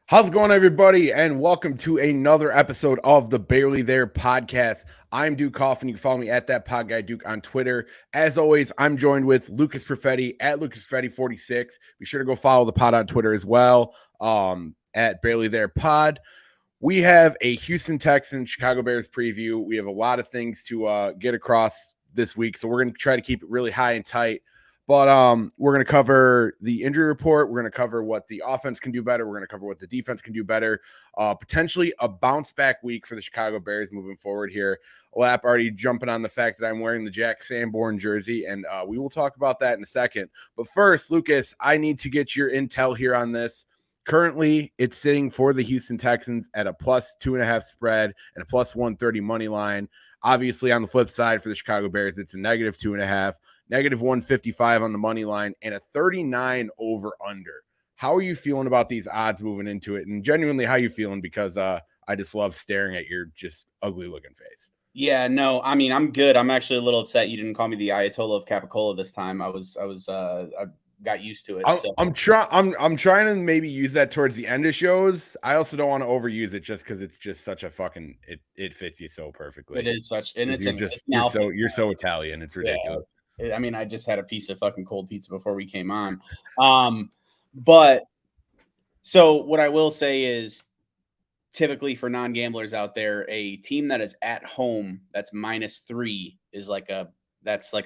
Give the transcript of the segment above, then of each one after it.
How's it going, everybody? And welcome to another episode of the Barely There podcast. I'm Duke Coffin. You can follow me at that pod guy Duke on Twitter. As always, I'm joined with Lucas Perfetti at Lucas Perfetti 46. Be sure to go follow the pod on Twitter as well. At Barely There Pod. We have a Houston Texans Chicago Bears preview. We have a lot of things to get across this week, so we're going to try to keep it really high and tight. But we're going to cover the injury report. We're going to cover what the offense can do better. We're going to cover what the defense can do better. Potentially a bounce back week for the Chicago Bears moving forward here. Lap already jumping on the fact that I'm wearing the Jack Sanborn jersey, and we will talk about that in a second. But first, Lucas, I need to get your intel here on this. Currently, it's sitting for the Houston Texans at a +2.5 spread and a +130 money line. Obviously, on the flip side for the Chicago Bears, it's a -2.5. -155 on the money line, and a 39 over under. How are you feeling about these odds moving into it? And genuinely, how are you feeling? Because I just love staring at your just ugly looking face. Yeah, no, I mean, I'm good. I'm actually a little upset you didn't call me the Ayatollah of Capicola this time. I got used to it. I'm trying to maybe use that towards the end of shows. I also don't want to overuse it just because it's just such a fucking it fits you so perfectly. It is such, and it's you're so Italian. It's ridiculous. Yeah. I mean, I just had a piece of fucking cold pizza before we came on. But so what I will say is, typically for non-gamblers out there, a team that is at home that's -3 is like a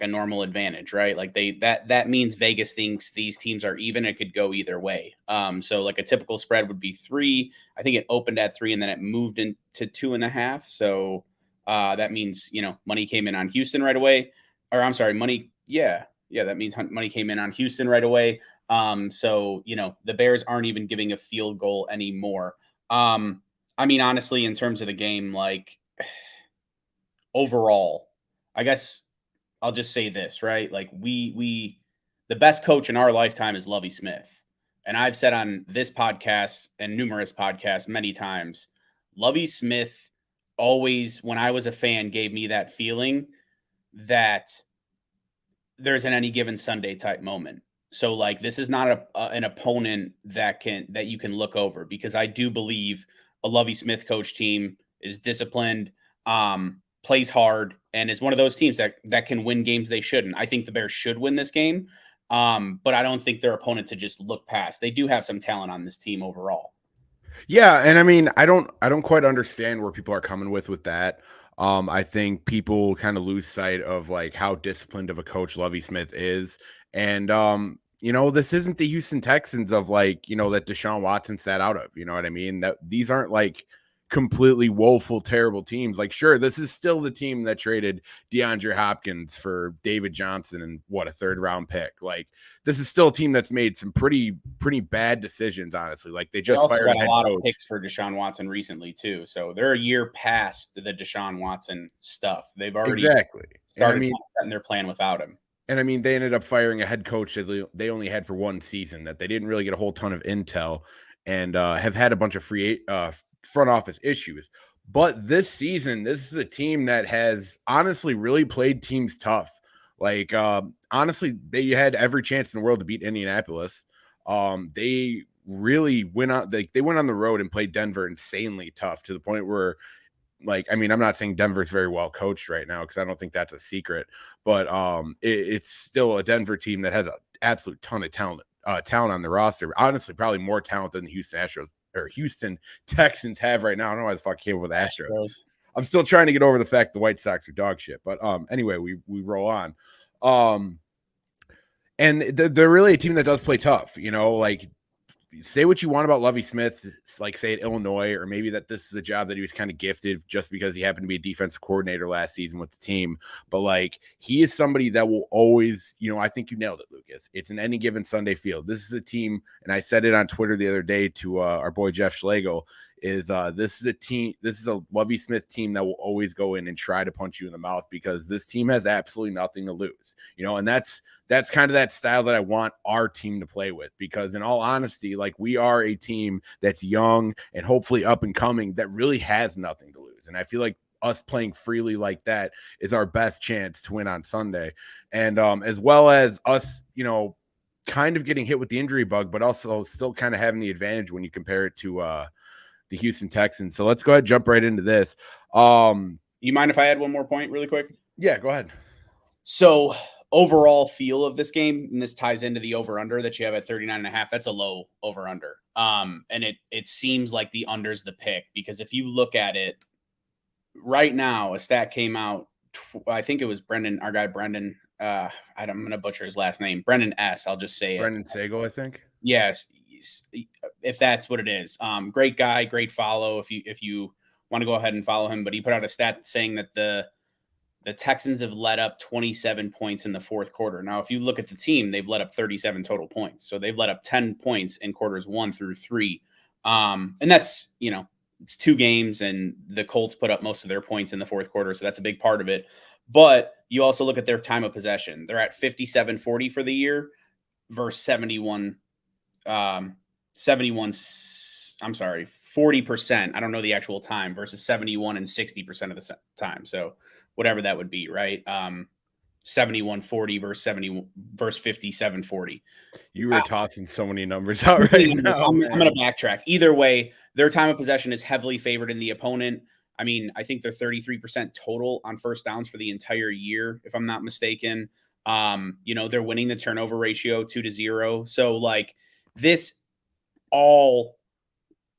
normal advantage, right? Like that means Vegas thinks these teams are even. It could go either way. So like a typical spread would be 3. I think it opened at 3 and then it moved into 2.5. So that means, money came in on Houston right away. Or I'm sorry, money. Yeah. That means money came in on Houston right away. So, the Bears aren't even giving a field goal anymore. I mean, honestly, in terms of the game, like overall, I guess I'll just say this, right? Like the best coach in our lifetime is Lovie Smith. And I've said on this podcast and numerous podcasts many times, Lovie Smith always, when I was a fan, gave me that feeling that there's an any given Sunday type moment. So like, this is not an opponent that you can look over, because I do believe a Lovie Smith coach team is disciplined, plays hard, and is one of those teams that can win games they shouldn't. I think the Bears should win this game, but I don't think their opponent to just look past. They do have some talent on this team overall. Yeah, and I mean, I don't quite understand where people are coming with that. I think people kind of lose sight of like how disciplined of a coach Lovie Smith is. And this isn't the Houston Texans of like, that Deshaun Watson sat out of. You know what I mean? That these aren't like completely woeful, terrible teams. Like, sure, this is still the team that traded DeAndre Hopkins for David Johnson and what, a 3rd round pick. Like, this is still a team that's made some pretty bad decisions, honestly. Like, they just fired a lot of picks for Deshaun Watson recently too, so they're a year past the Deshaun Watson stuff. They've already started and they're playing without him. And I mean, they ended up firing a head coach that they only had for 1 season, that they didn't really get a whole ton of intel, and have had a bunch of front office issues. But this season, this is a team that has honestly really played teams tough. Like, honestly, they had every chance in the world to beat Indianapolis. They really went on, they went on the road and played Denver insanely tough, to the point where, like, I mean, I'm not saying Denver's very well coached right now, because I don't think that's a secret, but it's still a Denver team that has an absolute ton of talent on the roster. Honestly, probably more talent than the Houston Texans have right now. I don't know why the fuck I came up with Astros. I'm still trying to get over the fact the White Sox are dog shit. But anyway, we roll on. And they're really a team that does play tough. Like, say what you want about Lovie Smith, like say at Illinois, or maybe that this is a job that he was kind of gifted just because he happened to be a defensive coordinator last season with the team. But like, he is somebody that will always, I think you nailed it, Lucas. It's an any given Sunday field. This is a team, and I said it on Twitter the other day to our boy Jeff Schlegel, is this is a Lovie Smith team that will always go in and try to punch you in the mouth, because this team has absolutely nothing to lose, and that's kind of that style that I want our team to play with, because in all honesty, like, we are a team that's young and hopefully up and coming that really has nothing to lose. And I feel like us playing freely like that is our best chance to win on Sunday. And as well as us, kind of getting hit with the injury bug, but also still kind of having the advantage when you compare it to the Houston Texans. So let's go ahead and jump right into this. You mind if I add one more point really quick? Yeah, go ahead. So overall feel of this game, and this ties into the over-under that you have at 39.5, that's a low over-under. And it seems like the under's the pick, because if you look at it right now, a stat came out, I think it was Brendan, our guy Brendan, I'm going to butcher his last name, Brendan S. I'll just say Brendan Sagal, I think. Yes, if that's what it is. Great guy, great follow if you want to go ahead and follow him. But he put out a stat saying that the Texans have let up 27 points in the fourth quarter. Now, if you look at the team, they've let up 37 total points. So they've let up 10 points in quarters 1 through 3. And that's, it's 2 games, and the Colts put up most of their points in the fourth quarter. So that's a big part of it. But you also look at their time of possession. They're at 57-40 for the year versus 40%. I don't know the actual time versus 71 and 60% of the time. So whatever that would be, right? 71-40 versus 57-40. You were tossing so many numbers out right now. I'm going to backtrack. Either way, their time of possession is heavily favored in the opponent. I mean, I think they're 33% total on first downs for the entire year, if I'm not mistaken. They're winning the turnover ratio 2-0. So like this all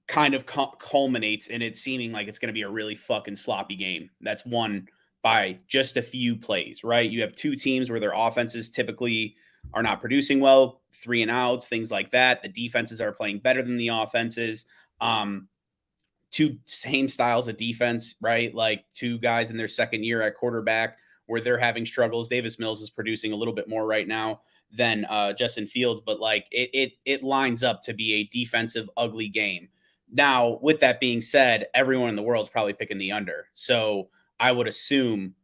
kind of culminates in it seeming like it's going to be a really fucking sloppy game. That's won by just a few plays, right? You have 2 teams where their offenses typically are not producing well, 3 and outs, things like that. The defenses are playing better than the offenses. 2 same styles of defense, right? Like 2 guys in their second year at quarterback where they're having struggles. Davis Mills is producing a little bit more right now than Justin Fields, but like it lines up to be a defensive ugly game. Now, with that being said, everyone in the world is probably picking the under. So I would assume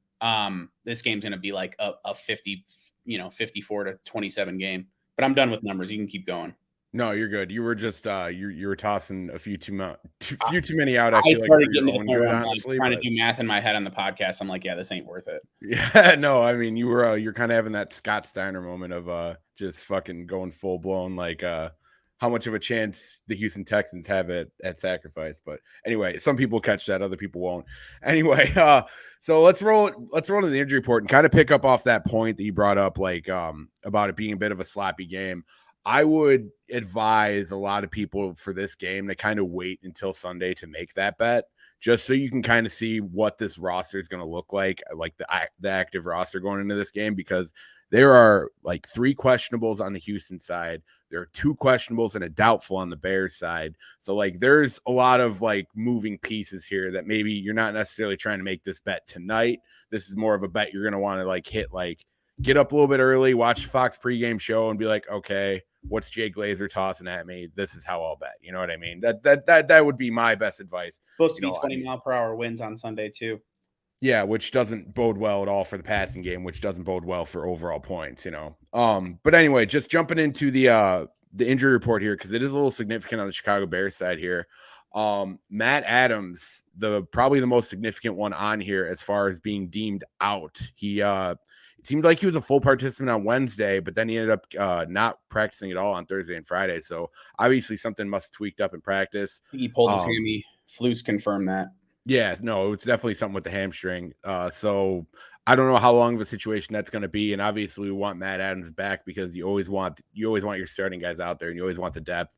this game's going to be like a 54-27 game. But I'm done with numbers. You can keep going. No, you're good. You were just you were tossing a few too many out. I started getting to the point where I'm trying to do math in my head on the podcast. I'm like, yeah, this ain't worth it. Yeah, no, I mean, you're kind of having that Scott Steiner moment of just fucking going full blown like how much of a chance the Houston Texans have at sacrifice. But anyway, some people catch that, other people won't. Anyway, so let's roll to the injury report and kind of pick up off that point that you brought up, like about it being a bit of a sloppy game. I would advise a lot of people for this game to kind of wait until Sunday to make that bet, just so you can kind of see what this roster is going to look like the active roster going into this game, because there are like 3 questionables on the Houston side. There are 2 questionables and a doubtful on the Bears side. So like there's a lot of like moving pieces here that maybe you're not necessarily trying to make this bet tonight. This is more of a bet you're going to want to like hit, like get up a little bit early, watch Fox pregame show and be like, okay, what's Jay Glazer tossing at me? This is how I'll bet. You know what I mean? That would be my best advice. Supposed to be 20-mile-per-hour winds on Sunday too. Yeah, which doesn't bode well at all for the passing game, which doesn't bode well for overall points, But anyway, just jumping into the injury report here, because it is a little significant on the Chicago Bears side here. Matt Adams, probably the most significant one on here as far as being deemed out. He it seemed like he was a full participant on Wednesday, but then he ended up not practicing at all on Thursday and Friday. So obviously something must have tweaked up in practice. He pulled his hammy. Flus confirmed that. Yeah, no, it's definitely something with the hamstring. So I don't know how long of a situation that's going to be. And obviously we want Matt Adams back, because you always want your starting guys out there, and you always want the depth.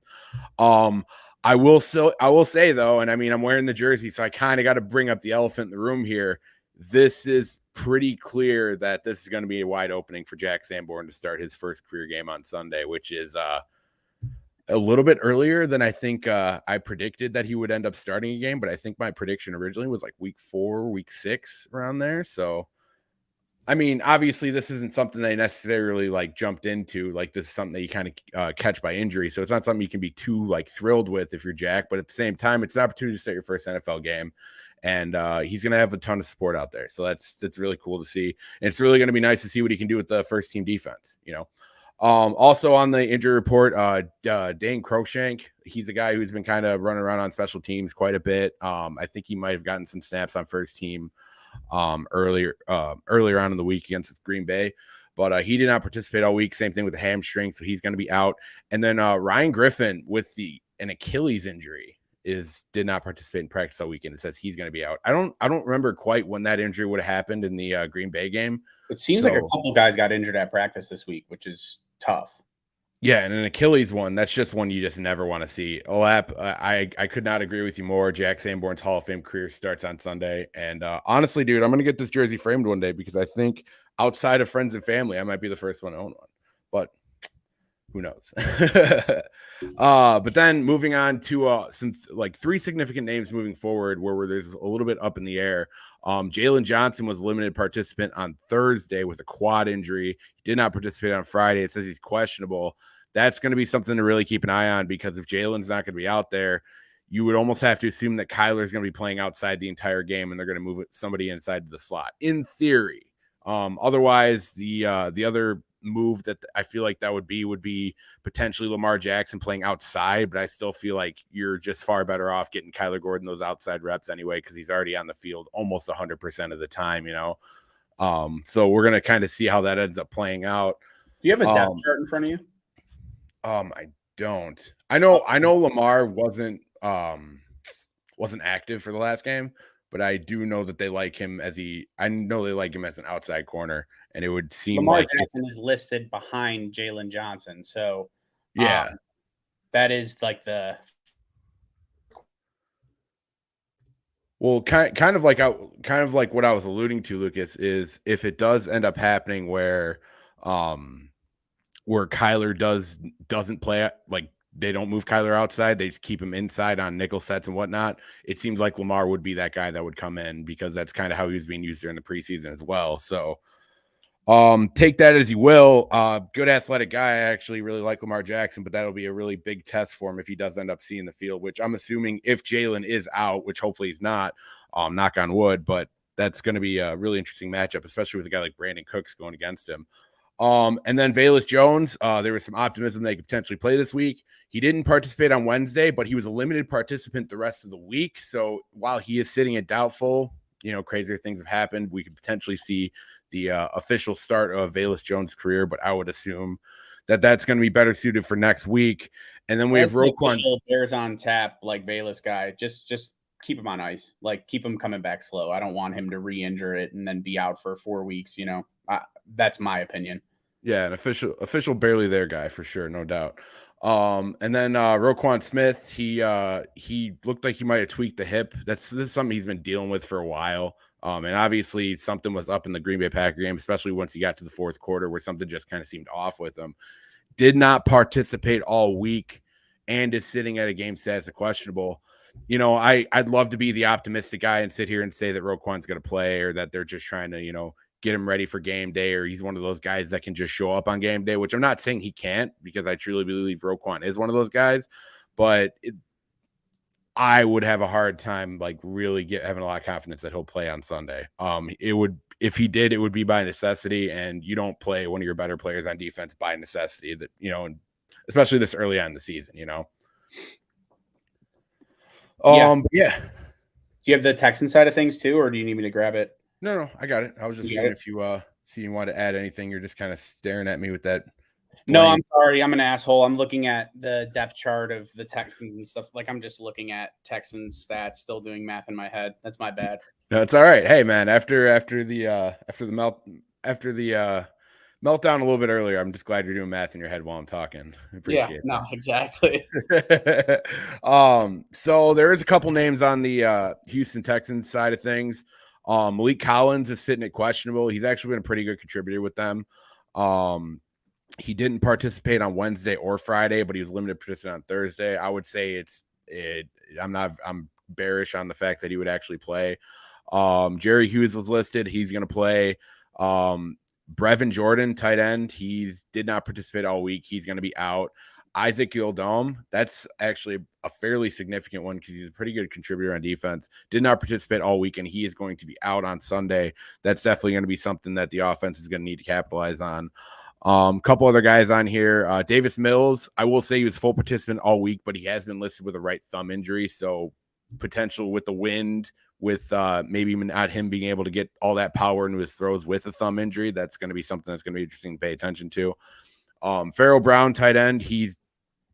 I will say though, and I mean, I'm wearing the jersey, so I kind of got to bring up the elephant in the room here. This is pretty clear that this is going to be a wide opening for Jack Sanborn to start his first career game on Sunday, which is a little bit earlier than I think I predicted that he would end up starting a game. But I think my prediction originally was like week 4, week 6 around there. So, I mean, obviously this isn't something they necessarily like jumped into. Like this is something that you kind of catch by injury. So it's not something you can be too like thrilled with if you're Jack, but at the same time, it's an opportunity to start your first NFL game. And he's going to have a ton of support out there. So that's really cool to see. And it's really going to be nice to see what he can do with the first team defense, Also on the injury report, Dane Cruikshank, he's a guy who's been kind of running around on special teams quite a bit. I think he might have gotten some snaps on first team earlier on in the week against Green Bay. But he did not participate all week. Same thing with the hamstring, so he's going to be out. And then Ryan Griffin with an Achilles injury did not participate in practice all weekend. It says he's going to be out. I don't remember quite when that injury would have happened in the Green Bay game. It seems like a couple guys got injured at practice this week, which is tough. Yeah, and an Achilles one, that's just one you just never want to see. Olap, I could not agree with you more. Jack Sanborn's Hall of Fame career starts on Sunday. And honestly, dude, I'm going to get this jersey framed one day because I think outside of friends and family, I might be the first one to own one. But who knows? But then moving on to some like three significant names moving forward where there's a little bit up in the air. Jalen Johnson was a limited participant on Thursday with a quad injury. He did not participate on Friday. It says he's questionable. That's going to be something to really keep an eye on because if Jalen's not going to be out there, you would almost have to assume that Kyler's going to be playing outside the entire game and they're going to move somebody inside the slot in theory. Otherwise, the other move that I feel like that would be potentially Lamar Jackson playing outside, but I still feel like you're just far better off getting Kyler Gordon those outside reps anyway because he's already on the field almost 100% of the time, so we're going to kind of see how that ends up playing out. Do you have a depth chart in front of you? I don't. I know Lamar wasn't active for the last game, but I do know that they like him as an outside corner, and it would seem Lamar like Jackson is listed behind Jalen Johnson. So yeah, that is like the kind of like what I was alluding to, Lucas, is if it does end up happening where Kyler doesn't play, like they don't move Kyler outside, they just keep him inside on nickel sets and whatnot. It seems like Lamar would be that guy that would come in because that's kind of how he was being used during the preseason as well. So take that as you will. Good athletic guy. I actually really like Lamar Jackson, but that'll be a really big test for him if he does end up seeing the field, which I'm assuming if Jalen is out, which hopefully he's not, knock on wood, but that's going to be a really interesting matchup, especially with a guy like Brandon Cooks going against him. And then Velus Jones, there was some optimism they could potentially play this week. He didn't participate on Wednesday, but he was a limited participant the rest of the week. So while he is sitting at doubtful, crazier things have happened. We could potentially see the official start of Velus Jones' career, but I would assume that that's going to be better suited for next week. And then we have Roquan. Bears on tap, like Velus guy. Just keep him on ice. Like keep him coming back slow. I don't want him to re-injure it and then be out for 4 weeks. That's my opinion. Yeah, an official barely there guy for sure, no doubt. And then Roquan Smith, he looked like he might have tweaked the hip. This is something he's been dealing with for a while. And obviously something was up in the Green Bay Packer game, especially once he got to the fourth quarter where something just kind of seemed off with him. Did not participate all week and is sitting at a game status of questionable. I'd love to be the optimistic guy and sit here and say that Roquan's going to play or that they're just trying to, get him ready for game day, or he's one of those guys that can just show up on game day, which I'm not saying he can't because I truly believe Roquan is one of those guys, but I would have a hard time really having a lot of confidence that he'll play on Sunday. If he did, it would be by necessity, and you don't play one of your better players on defense by necessity that, especially this early on in the season, Yeah. Yeah. Do you have the Texan side of things too, or do you need me to grab it? No, I got it. I was just seeing if you want to add anything. You're just kind of staring at me with that. No, I'm sorry. I'm an asshole. I'm looking at the depth chart of the Texans and stuff. Like I'm just looking at Texans stats, still doing math in my head. That's my bad. No, it's all right. Hey, man. After the meltdown a little bit earlier, I'm just glad you're doing math in your head while I'm talking. No, exactly. So there is a couple names on the Houston Texans side of things. Malik Collins is sitting at questionable. He's actually been a pretty good contributor with them. He didn't participate on Wednesday or Friday, but he was limited participant on Thursday. I would say I'm bearish on the fact that he would actually play. Jerry Hughes was listed. He's going to play. Brevin Jordan, tight end. He did not participate all week. He's going to be out. Isaac Yildom, that's actually a fairly significant one because he's a pretty good contributor on defense. Did not participate all week, and he is going to be out on Sunday. That's definitely going to be something that the offense is going to need to capitalize on. A couple other guys on here. Davis Mills, I will say he was full participant all week, but he has been listed with a right thumb injury, so potential with the wind with maybe not him being able to get all that power into his throws with a thumb injury. That's going to be something that's going to be interesting to pay attention to. Farrell Brown, tight end, he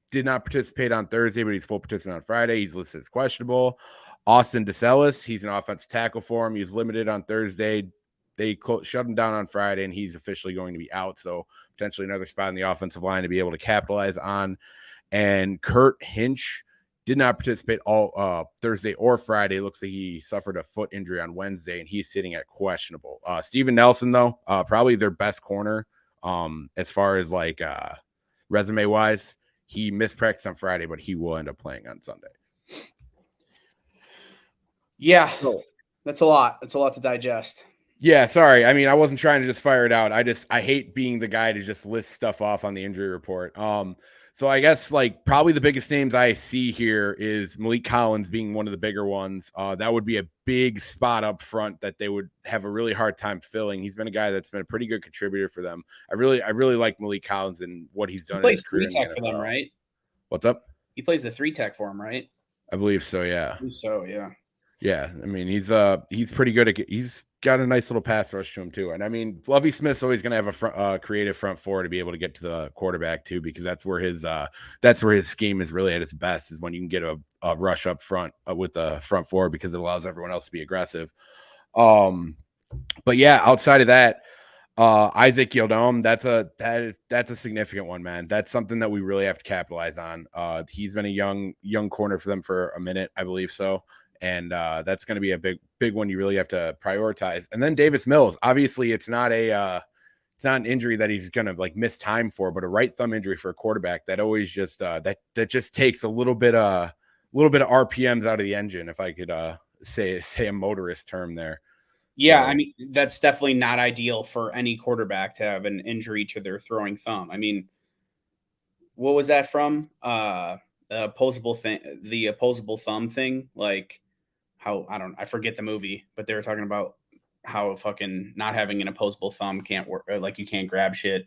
did not participate on Thursday, but he's full participant on Friday. He's listed as questionable. Austin DeSellis, he's an offensive tackle for him. He was limited on Thursday. They shut him down on Friday, and he's officially going to be out. So potentially another spot in the offensive line to be able to capitalize on. And Kurt Hinch did not participate all Thursday or Friday. Looks like he suffered a foot injury on Wednesday, and he's sitting at questionable. Steven Nelson, though, probably their best corner as far as like resume-wise. He missed practice on Friday, but he will end up playing on Sunday. Yeah, that's a lot. That's a lot to digest. Yeah, sorry. I mean, I wasn't trying to just fire it out. I hate being the guy to just list stuff off on the injury report. So I guess like probably the biggest names I see here is Malik Collins being one of the bigger ones. That would be a big spot up front that they would have a really hard time filling. He's been a guy that's been a pretty good contributor for them. I really like Malik Collins and what he's done. He plays 3-tech for them, right? What's up? He plays the 3-tech for him, right? I believe so. Yeah. Yeah. Yeah, I mean he's pretty good at he's got a nice little pass rush to him too, and I mean Lovie Smith's always going to have a creative front four to be able to get to the quarterback too, because that's where his scheme is really at its best, is when you can get a rush up front with the front four, because it allows everyone else to be aggressive. But yeah, outside of that, Isaac Yildom, that's a significant one, man. That's something that we really have to capitalize on. He's been a young corner for them for a minute, I believe so. And that's going to be a big one you really have to prioritize. And then Davis Mills, obviously it's not an injury that he's going to like miss time for, but a right thumb injury for a quarterback that always just that just takes a little bit of RPMs out of the engine, if I could say a motorist term there. Yeah, so, I mean, that's definitely not ideal for any quarterback to have an injury to their throwing thumb. I mean, what was that from? The opposable thumb thing, like I forget the movie, but they were talking about how fucking not having an opposable thumb can't work, or like you can't grab shit.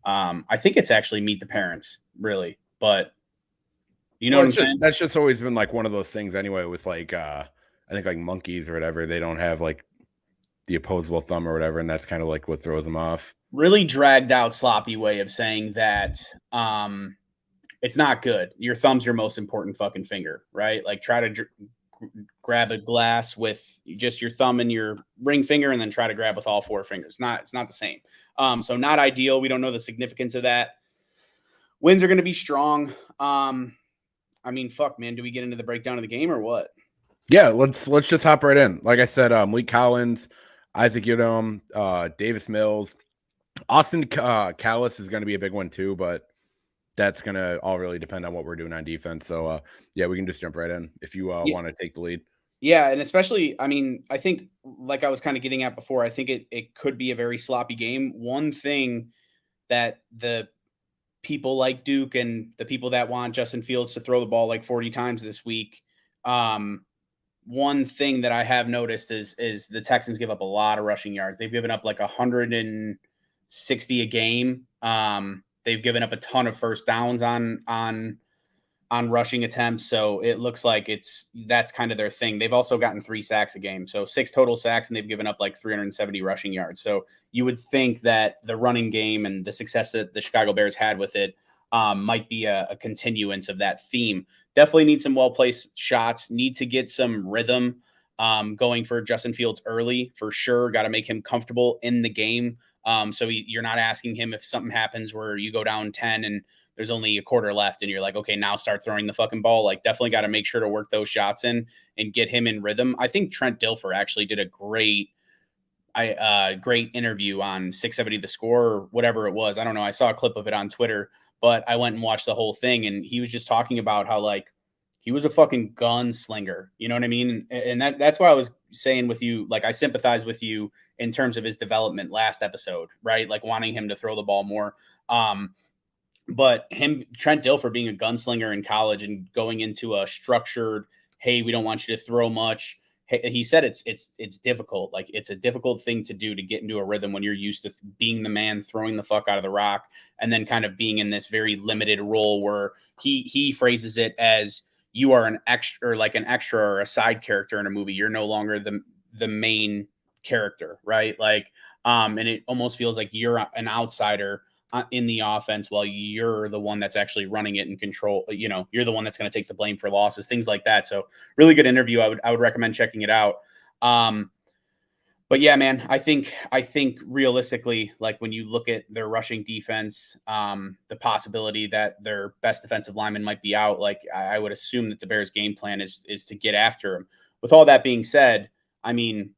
I think it's actually Meet the Parents, really, but you know what I'm saying? That's just always been like one of those things anyway with like I think like monkeys or whatever, they don't have like the opposable thumb or whatever, and that's kind of like what throws them off. Really dragged out, sloppy way of saying that it's not good. Your thumb's your most important fucking finger, right? Like try to grab a glass with just your thumb and your ring finger, and then try to grab with all four fingers. It's not the same. So not ideal. We don't know the significance of that. Winds are going to be strong. I mean, fuck, man. Do we get into the breakdown of the game or what? Yeah, let's just hop right in. Like I said, Malik Collins, Isaac Yildom, Davis Mills, Austin Callis is going to be a big one too, but that's going to all really depend on what we're doing on defense. So, yeah, we can just jump right in if you want to take the lead. Yeah, and especially, I mean, I think like I was kind of getting at before, I think it could be a very sloppy game. One thing that the people like Duke and the people that want Justin Fields to throw the ball like 40 times this week, one thing that I have noticed is the Texans give up a lot of rushing yards. They've given up like 160 a game. They've given up a ton of first downs on rushing attempts. So it looks like that's kind of their thing. They've also gotten 3 sacks a game. So 6 total sacks, and they've given up like 370 rushing yards. So you would think that the running game and the success that the Chicago Bears had with it might be a continuance of that theme. Definitely need some well-placed shots, need to get some rhythm going for Justin Fields early for sure. Got to make him comfortable in the game. So you're not asking him if something happens where you go down 10 and there's only a quarter left and you're like, okay, now start throwing the fucking ball. Like definitely got to make sure to work those shots in and get him in rhythm. I think Trent Dilfer actually did a great interview on 670 The Score or whatever it was. I don't know. I saw a clip of it on Twitter, but I went and watched the whole thing, and he was just talking about how like he was a fucking gunslinger. You know what I mean? And that's why I was saying with you, like I sympathize with you in terms of his development last episode, right? Like wanting him to throw the ball more. But Trent Dilfer being a gunslinger in college and going into a structured, hey, we don't want you to throw much. He said it's difficult. Like it's a difficult thing to do to get into a rhythm when you're used to being the man throwing the fuck out of the rock, and then kind of being in this very limited role where he phrases it as you are an extra or a side character in a movie. You're no longer the main character, right? Like, and it almost feels like you're an outsider in the offense while you're the one that's actually running it and control. You're the one that's going to take the blame for losses, things like that. So really good interview. I would recommend checking it out. But yeah, man, I think realistically, like when you look at their rushing defense, the possibility that their best defensive lineman might be out, like I would assume that the Bears' game plan is to get after him. With all that being said, I mean,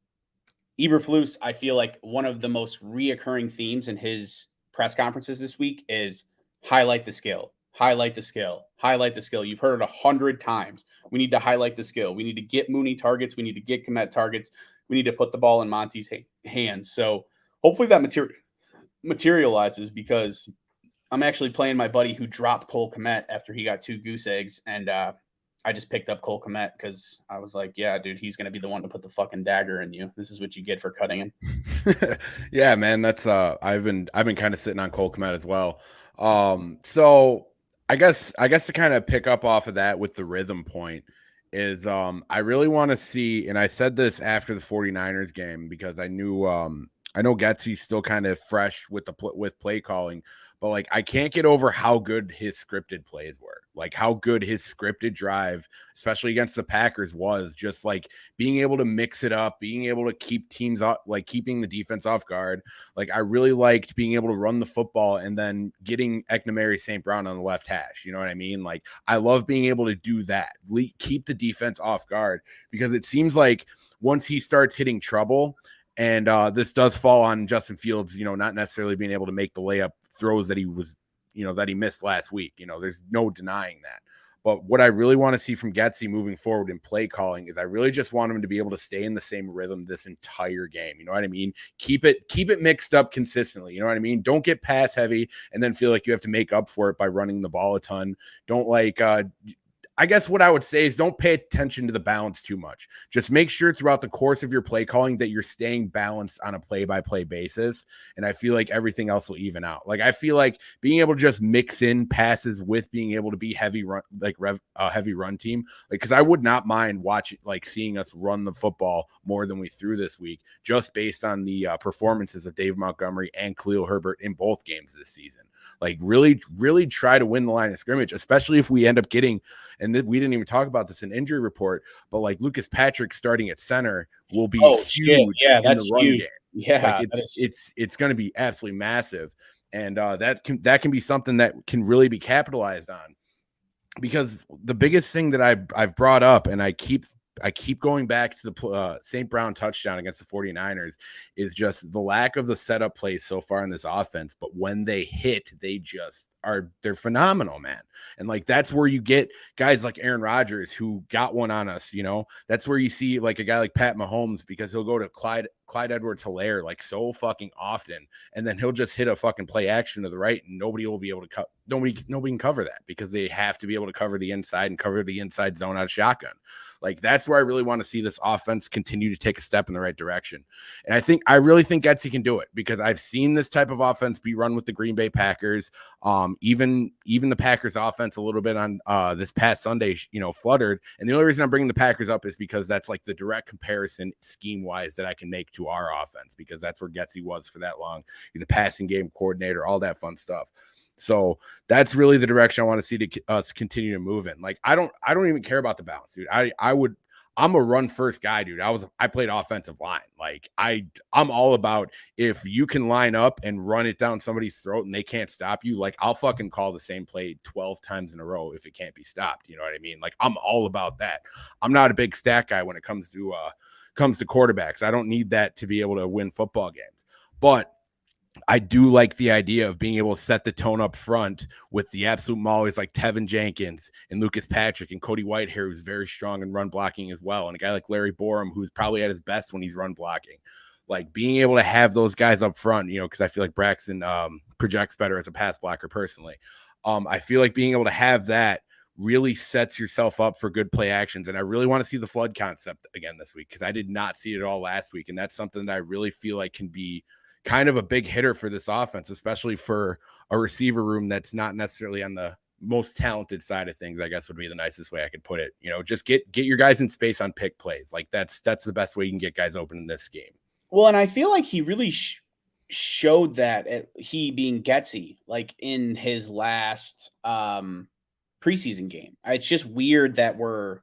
Eberflus, I feel like one of the most reoccurring themes in his press conferences this week is highlight the skill, highlight the skill, highlight the skill. You've heard it 100 times. We need to highlight the skill. We need to get Mooney targets. We need to get Kmet targets. We need to put the ball in Monty's hands. So hopefully that materializes, because I'm actually playing my buddy who dropped Cole Kmet after he got 2 goose eggs, and I just picked up Cole Kmet because I was like, yeah, dude, he's gonna be the one to put the fucking dagger in you. This is what you get for cutting him. Yeah, man, that's I've been kind of sitting on Cole Kmet as well. So I guess to kind of pick up off of that with the rhythm point is I really want to see, and I said this after the 49ers game because I know Getsy's still kind of fresh with with play calling, but like I can't get over how good his scripted plays were. Like how good his scripted drive, especially against the Packers, was, just like being able to mix it up, being able to keep teams up, like keeping the defense off guard. Like I really liked being able to run the football and then getting Eknemary St. Brown on the left hash. You know what I mean? Like I love being able to do that, keep the defense off guard, because it seems like once he starts hitting trouble, and this does fall on Justin Fields, not necessarily being able to make the layup throws that he was, that he missed last week. There's no denying that. But what I really want to see from Getsy moving forward in play calling is I really just want him to be able to stay in the same rhythm this entire game. You know what I mean? Keep it mixed up consistently. You know what I mean? Don't get pass heavy and then feel like you have to make up for it by running the ball a ton. Don't I guess what I would say is don't pay attention to the balance too much. Just make sure throughout the course of your play calling that you're staying balanced on a play-by-play basis. And I feel like everything else will even out. Like I feel like being able to just mix in passes with being able to be heavy run, heavy run team. Like, cause I would not mind seeing us run the football more than we threw this week, just based on the performances of Dave Montgomery and Khalil Herbert in both games this season. Like really, really try to win the line of scrimmage, especially if we end up getting, and we didn't even talk about this in injury report, but like Lucas Patrick starting at center will be huge yeah, in the run huge. game. Yeah, like it's going to be absolutely massive, and that can be something that can really be capitalized on, because the biggest thing that I've brought up, and I keep going back to the St. Brown touchdown against the 49ers, is just the lack of the setup plays so far in this offense. But when they hit, they're phenomenal, man. And like, that's where you get guys like Aaron Rodgers who got one on us, that's where you see like a guy like Pat Mahomes, because he'll go to Clyde Edwards-Helaire like so fucking often. And then he'll just hit a fucking play action to the right, and nobody will be able to nobody can cover that, because they have to be able to cover the inside and cover the inside zone out of shotgun. Like that's where I really want to see this offense continue to take a step in the right direction. And I really think Getsy can do it, because I've seen this type of offense be run with the Green Bay Packers. Even the Packers offense a little bit on this past Sunday, fluttered. And the only reason I'm bringing the Packers up is because that's like the direct comparison scheme wise that I can make to our offense, because that's where Getsy was for that long. He's a passing game coordinator, all that fun stuff. So that's really the direction I want to see us continue to move in. Like, I don't even care about the balance, dude. I'm a run first guy, dude. I played offensive line. Like I'm all about, if you can line up and run it down somebody's throat and they can't stop you, like I'll fucking call the same play 12 times in a row if it can't be stopped. You know what I mean? Like I'm all about that. I'm not a big stat guy when it comes to quarterbacks. I don't need that to be able to win football games. But I do like the idea of being able to set the tone up front with the absolute maulies like Tevin Jenkins and Lucas Patrick and Cody Whitehair, who's very strong in run blocking as well, and a guy like Larry Borum, who's probably at his best when he's run blocking. Like being able to have those guys up front, because I feel like Braxton projects better as a pass blocker personally. I feel like being able to have that really sets yourself up for good play actions. And I really want to see the flood concept again this week, because I did not see it all last week. And that's something that I really feel like can be kind of a big hitter for this offense, especially for a receiver room that's not necessarily on the most talented side of things, I guess would be the nicest way I could put it. Just get your guys in space on pick plays. Like that's the best way you can get guys open in this game. Well, and I feel like he really showed that he being Getsy, like in his last preseason game. It's just weird that we're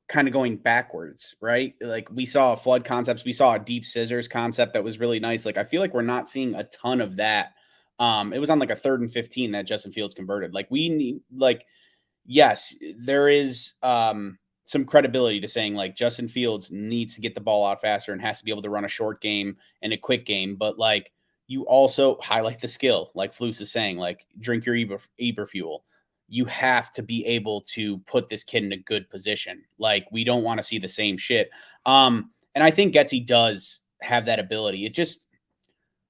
kind of going backwards, right? Like we saw flood concepts, we saw a deep scissors concept that was really nice. Like I feel like we're not seeing a ton of that. It was on like a 3rd and 15 that Justin Fields converted. Like we need, like, yes, there is some credibility to saying like Justin Fields needs to get the ball out faster and has to be able to run a short game and a quick game. But like you also highlight the skill, like Flus is saying, like drink your Eberfuel. You have to be able to put this kid in a good position. Like we don't want to see the same shit. And I think Getsy does have that ability. It just,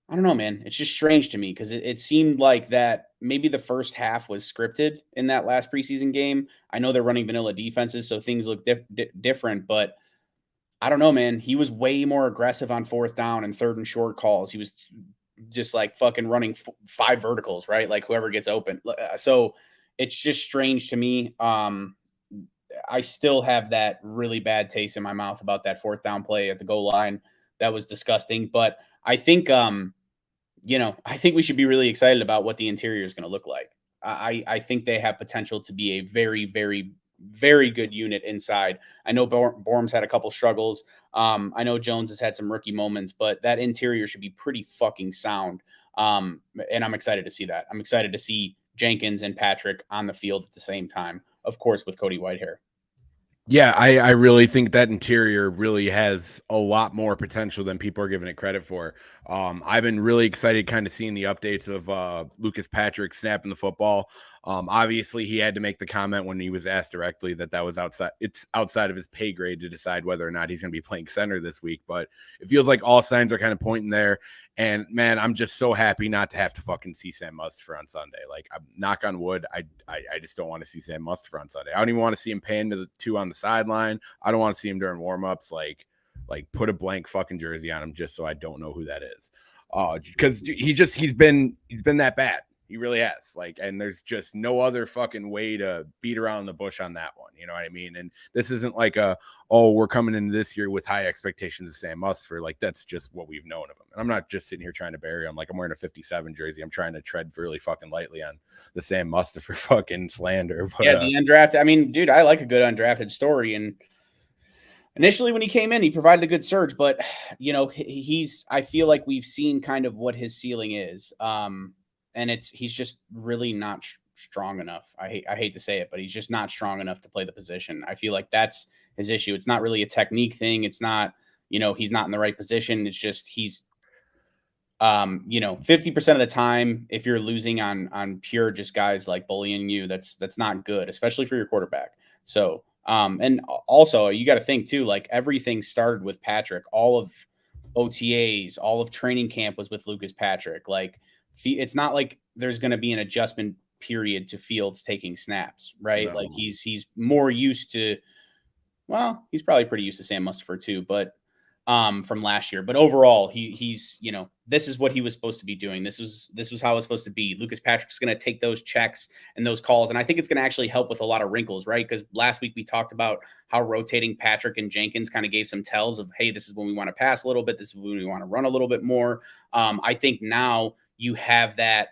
I don't know, man. It's just strange to me because it seemed like that maybe the first half was scripted in that last preseason game. I know they're running vanilla defenses, so things look different, but I don't know, man. He was way more aggressive on 4th down and 3rd and short calls. He was just like fucking running 5 verticals, right? Like whoever gets open. So it's just strange to me. I still have that really bad taste in my mouth about that 4th down play at the goal line. That was disgusting, but I think, I think we should be really excited about what the interior is going to look like. I think they have potential to be a very, very, very good unit inside. I know Borm's had a couple struggles. I know Jones has had some rookie moments, but that interior should be pretty fucking sound. And I'm excited to see that. I'm excited to see Jenkins and Patrick on the field at the same time, of course, with Cody Whitehair. Yeah, I really think that interior really has a lot more potential than people are giving it credit for. I've been really excited kind of seeing the updates of Lucas Patrick snapping the football. Obviously, he had to make the comment when he was asked directly that was outside. It's outside of his pay grade to decide whether or not he's going to be playing center this week. But it feels like all signs are kind of pointing there. And man, I'm just so happy not to have to fucking see Sam Mustipher on Sunday. Like, I'm knock on wood. I just don't want to see Sam Mustipher on Sunday. I don't even want to see him paying to the 2 on the sideline. I don't want to see him during warmups. Like put a blank fucking jersey on him just so I don't know who that is. Because he's been that bad. He really has. Like, and there's just no other fucking way to beat around the bush on that one. You know what I mean? And this isn't like we're coming into this year with high expectations of Sam Mustipher. Like, that's just what we've known of him. And I'm not just sitting here trying to bury him. Like, I'm wearing a 57 jersey. I'm trying to tread really fucking lightly on the Sam Mustipher fucking slander. But, yeah, the undrafted. I mean, dude, I like a good undrafted story. And initially when he came in, he provided a good surge, but I feel like we've seen kind of what his ceiling is. And he's just really not strong enough. I hate to say it, but he's just not strong enough to play the position. I feel like that's his issue. It's not really a technique thing. It's not, he's not in the right position. It's just, he's, 50% of the time, if you're losing on pure, just guys like bullying you, that's not good, especially for your quarterback. So, and also you got to think too, like everything started with Patrick, all of OTAs, all of training camp was with Lucas Patrick. Like, it's not like there's going to be an adjustment period to Fields taking snaps, right? No. Like he's more used to, well, he's probably pretty used to Sam Mustipher too, but from last year. But overall, he's this is what he was supposed to be doing. This was how it was supposed to be. Lucas Patrick's going to take those checks and those calls, and I think it's going to actually help with a lot of wrinkles, right? Because last week we talked about how rotating Patrick and Jenkins kind of gave some tells of, hey, this is when we want to pass a little bit. This is when we want to run a little bit more. I think now you have that,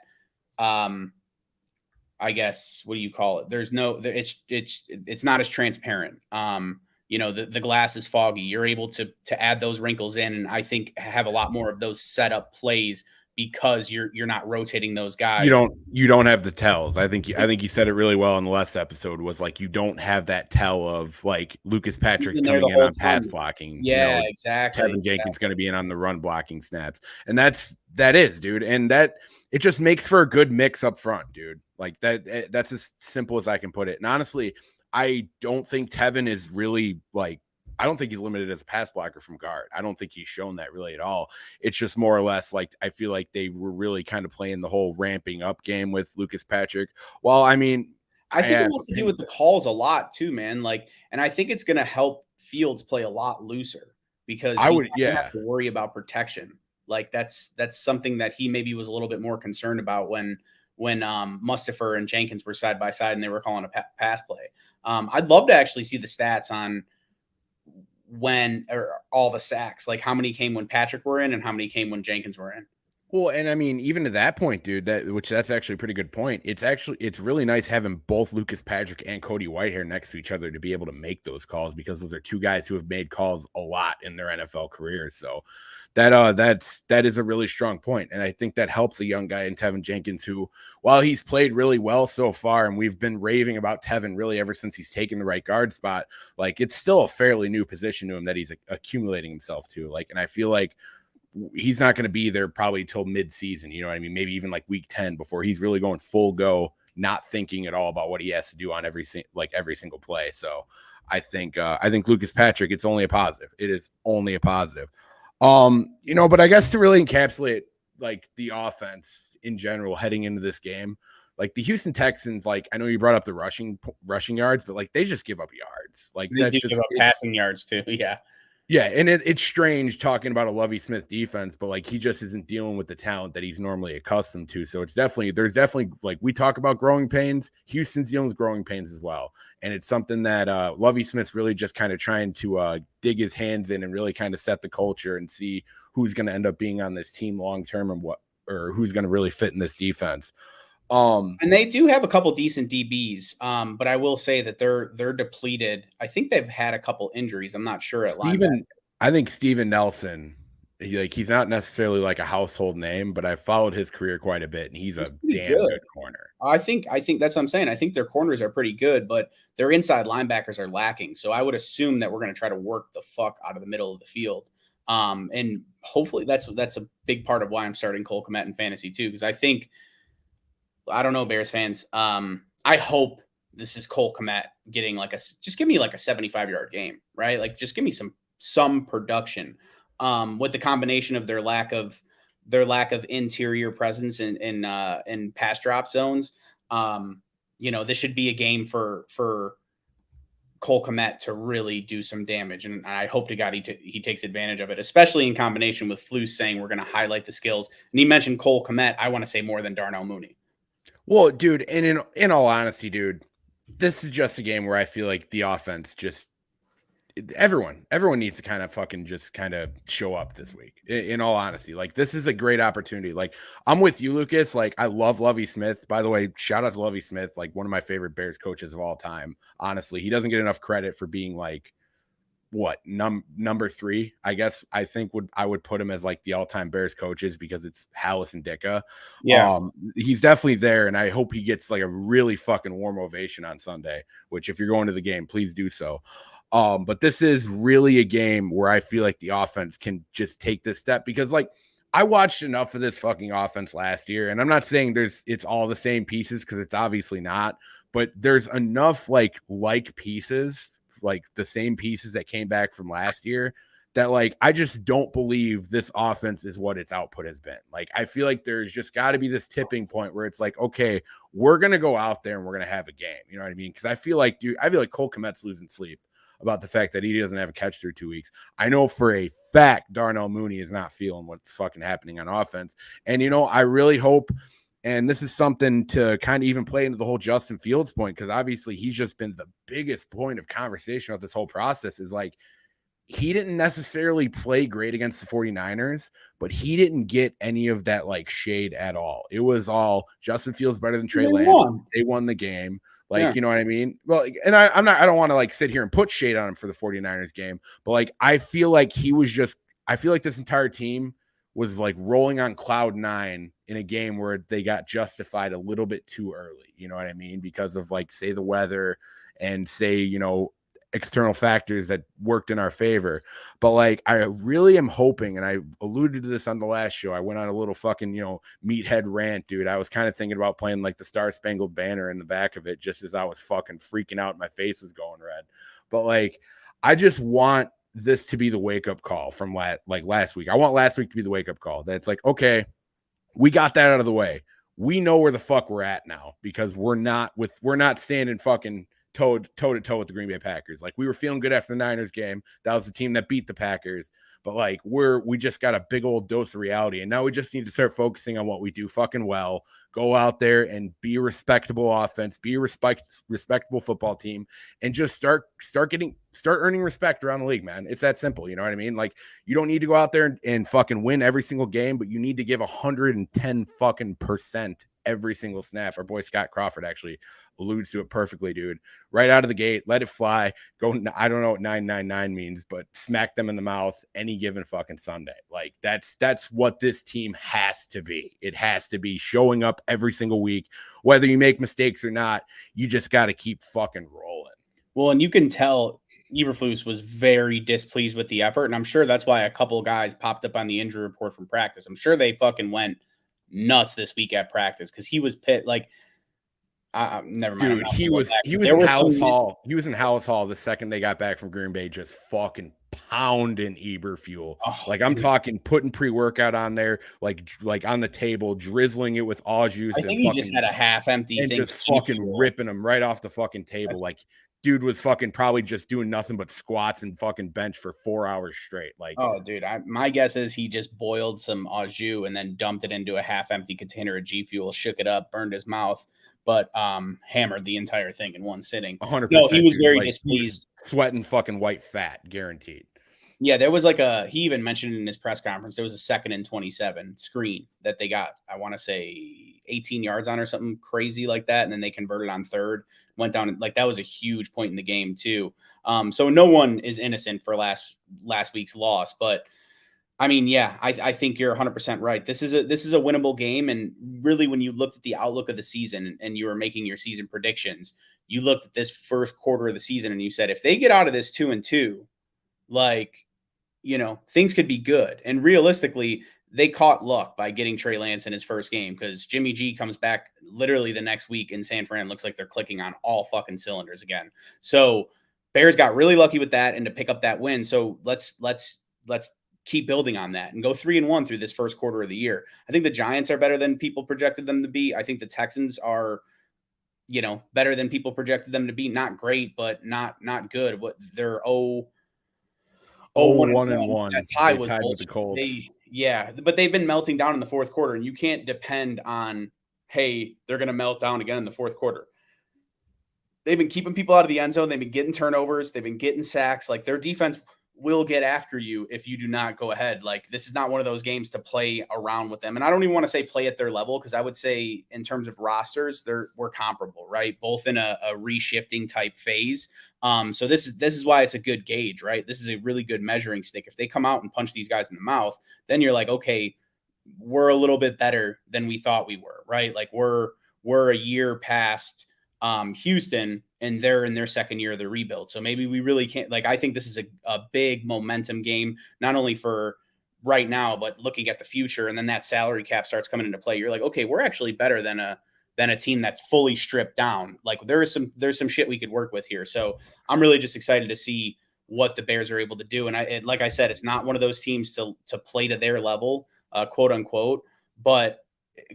I guess, what do you call it? There's no, it's not as transparent. The glass is foggy. You're able to add those wrinkles in, and I think have a lot more of those setup plays because you're not rotating those guys. You don't have the tells. I think you said it really well in the last episode, was like, you don't have that tell of like Lucas Patrick's coming in on pass blocking. Yeah, exactly. Kevin Jenkins going to be in on the run blocking snaps. And that is, dude. And that it just makes for a good mix up front, dude. Like that's as simple as I can put it. And honestly, I don't think Tevin is really like, I don't think he's limited as a pass blocker from guard. I don't think he's shown that really at all. It's just more or less like, I feel like they were really kind of playing the whole ramping up game with Lucas Patrick. Well, I mean, I think it has to do with the calls a lot too, man. Like, and I think it's going to help Fields play a lot looser because he's not gonna have to worry about protection. Like that's something that he maybe was a little bit more concerned about when when Mustafa and Jenkins were side by side and they were calling a pass play. I'd love to actually see the stats on when or all the sacks, like how many came when Patrick were in and how many came when Jenkins were in. Well, and I mean, even to that point, dude, that's actually a pretty good point. It's really nice having both Lucas Patrick and Cody Whitehair next to each other to be able to make those calls, because those are two guys who have made calls a lot in their NFL careers. So that is a really strong point. And I think that helps a young guy in Tevin Jenkins, who, while he's played really well so far, and we've been raving about Tevin really ever since he's taken the right guard spot, like it's still a fairly new position to him that he's accumulating himself to. Like, and I feel like he's not going to be there probably till mid-season, you know what I mean? Maybe even like week 10 before he's really going full go, not thinking at all about what he has to do on every single play. So I think Lucas Patrick, it's only a positive. It is only a positive. But I guess to really encapsulate like the offense in general heading into this game, like the Houston Texans, like I know you brought up the rushing yards, but like they just give up yards. Like they do give up passing yards too. Yeah. Yeah, and it's strange talking about a Lovie Smith defense, but like he just isn't dealing with the talent that he's normally accustomed to. So there's definitely like we talk about growing pains. Houston's dealing with growing pains as well, and it's something that Lovie Smith's really just kind of trying to dig his hands in and really kind of set the culture and see who's going to end up being on this team long term and who's going to really fit in this defense. And they do have a couple decent DBs, but I will say that they're depleted. I think they've had a couple injuries. I'm not sure at linebacker. I think Steven Nelson, he's not necessarily like a household name, but I followed his career quite a bit, and he's a damn good corner. I think that's what I'm saying. I think their corners are pretty good, but their inside linebackers are lacking. So I would assume that we're going to try to work the fuck out of the middle of the field. And hopefully that's a big part of why I'm starting Cole Kmet in fantasy too, because I don't know, Bears fans. I hope this is Cole Kmet getting just give me like a 75-yard game, right? Like just give me some production. With the combination of their lack of interior presence in pass drop zones. This should be a game for Cole Kmet to really do some damage, and I hope to God he takes advantage of it, especially in combination with Flus saying we're going to highlight the skills. And he mentioned Cole Kmet. I want to say more than Darnell Mooney. Well, dude, and in all honesty, dude, this is just a game where I feel like the offense everyone needs to kind of show up this week. In all honesty, like this is a great opportunity. Like I'm with you, Lucas. Like I love Lovie Smith. By the way, shout out to Lovie Smith, like one of my favorite Bears coaches of all time. Honestly, he doesn't get enough credit for being like number 3, I guess. I think I would put him as like the all-time Bears coaches, because it's Hallis and Dicka. Yeah. He's definitely there, and I hope he gets like a really fucking warm ovation on Sunday, which if you're going to the game, please do so. But this is really a game where I feel like the offense can just take this step, because like I watched enough of this fucking offense last year, and I'm not saying it's all the same pieces, because it's obviously not, but there's enough like pieces, like the same pieces that came back from last year, that like I just don't believe this offense is what its output has been. Like I feel like there's just got to be this tipping point where it's like, okay, we're gonna go out there and we're gonna have a game. You know what I mean? Because I feel like Cole Kmet's losing sleep about the fact that he doesn't have a catch through 2 weeks. I know for a fact Darnell Mooney is not feeling what's fucking happening on offense. And I really hope, and this is something to kind of even play into the whole Justin Fields point, because obviously he's just been the biggest point of conversation of this whole process, is like he didn't necessarily play great against the 49ers, but he didn't get any of that like shade at all. It was all Justin Fields better than Trey Lance. They won the game. Like, yeah. You know what I mean? Well, and I don't want to like sit here and put shade on him for the 49ers game, but like, I feel like this entire team was like rolling on cloud 9 in a game where they got justified a little bit too early. You know what I mean? Because of like, say the weather and say, external factors that worked in our favor. But like, I really am hoping, and I alluded to this on the last show, I went on a little fucking, meathead rant, dude. I was kind of thinking about playing like the Star Spangled Banner in the back of it, just as I was fucking freaking out. My face was going red. But like, I just want this to be the wake-up call from last week. I want last week to be the wake-up call. That's like, okay, we got that out of the way. We know where the fuck we're at now, because we're not standing fucking toe to toe with the Green Bay Packers. Like, we were feeling good after the Niners game. That was the team that beat the Packers. But like, we just got a big old dose of reality, and now we just need to start focusing on what we do fucking well. Go out there and be a respectable offense, be a respectable football team, and just start earning respect around the league, man. It's that simple. You know what I mean? Like, you don't need to go out there and fucking win every single game, but you need to give 110 fucking percent every single snap. Our boy Scott Crawford actually alludes to it perfectly, dude. Right out of the gate, let it fly. Go. I don't know what 999 means, but smack them in the mouth any given fucking Sunday. Like, that's what this team has to be. It has to be showing up every single week, whether you make mistakes or not. You just got to keep fucking rolling. Well, and you can tell Eberflus was very displeased with the effort, and I'm sure that's why a couple of guys popped up on the injury report from practice. I'm sure they fucking went nuts this week at practice because he was pit like. Never mind. Dude, he was in House Hall. He was in House Hall the second they got back from Green Bay, just fucking pounding Eberfuel. Like, I'm talking putting pre-workout on there, like on the table, drizzling it with au juice. I think he just had a half-empty and thing, just fucking ripping them right off the fucking table. Like, dude was fucking probably just doing nothing but squats and fucking bench for 4 hours straight. Like, oh, dude, my guess is he just boiled some au jus and then dumped it into a half-empty container of G Fuel, shook it up, burned his mouth, but hammered the entire thing in one sitting. 100%. No, he was very displeased. Sweating fucking white fat, guaranteed. Yeah, there was he even mentioned in his press conference, there was a 2nd and 27 screen that they got, I want to say 18 yards on or something crazy like that. And then they converted on 3rd, went down. Like, that was a huge point in the game too. So no one is innocent for last week's loss, but I mean, yeah, I think you're 100% right. This is a winnable game. And really, when you looked at the outlook of the season and you were making your season predictions, you looked at this first quarter of the season and you said, if they get out of this 2-2, like, you know, things could be good. And realistically, they caught luck by getting Trey Lance in his first game because Jimmy G comes back literally the next week in San Fran. Looks like they're clicking on all fucking cylinders again. So Bears got really lucky with that and to pick up that win. So let's keep building on that and go 3-1 through this first quarter of the year. I think the Giants are better than people projected them to be. I think the Texans are, you know, better than people projected them to be. Not great, but not good. What they're 1-1. That tie was tied with the Colts. Yeah, but they've been melting down in the fourth quarter, and you can't depend on, hey, they're going to melt down again in the fourth quarter. They've been keeping people out of the end zone. They've been getting turnovers. They've been getting sacks. Like, their defense will get after you if you do not go ahead. Like, this is not one of those games to play around with them. And I don't even want to say play at their level, because I would say in terms of rosters, we're comparable, right? Both in a reshifting type phase. So this is why it's a good gauge, right? This is a really good measuring stick. If they come out and punch these guys in the mouth, then you're like, okay, we're a little bit better than we thought we were, right? Like, we're a year past Houston, and they're in their second year of the rebuild. So maybe we really can't, like, I think this is a big momentum game, not only for right now, but looking at the future. And then that salary cap starts coming into play. You're like, okay, we're actually better than a team that's fully stripped down. Like, there's some shit we could work with here. So I'm really just excited to see what the Bears are able to do. And like I said, it's not one of those teams to play to their level, quote unquote, but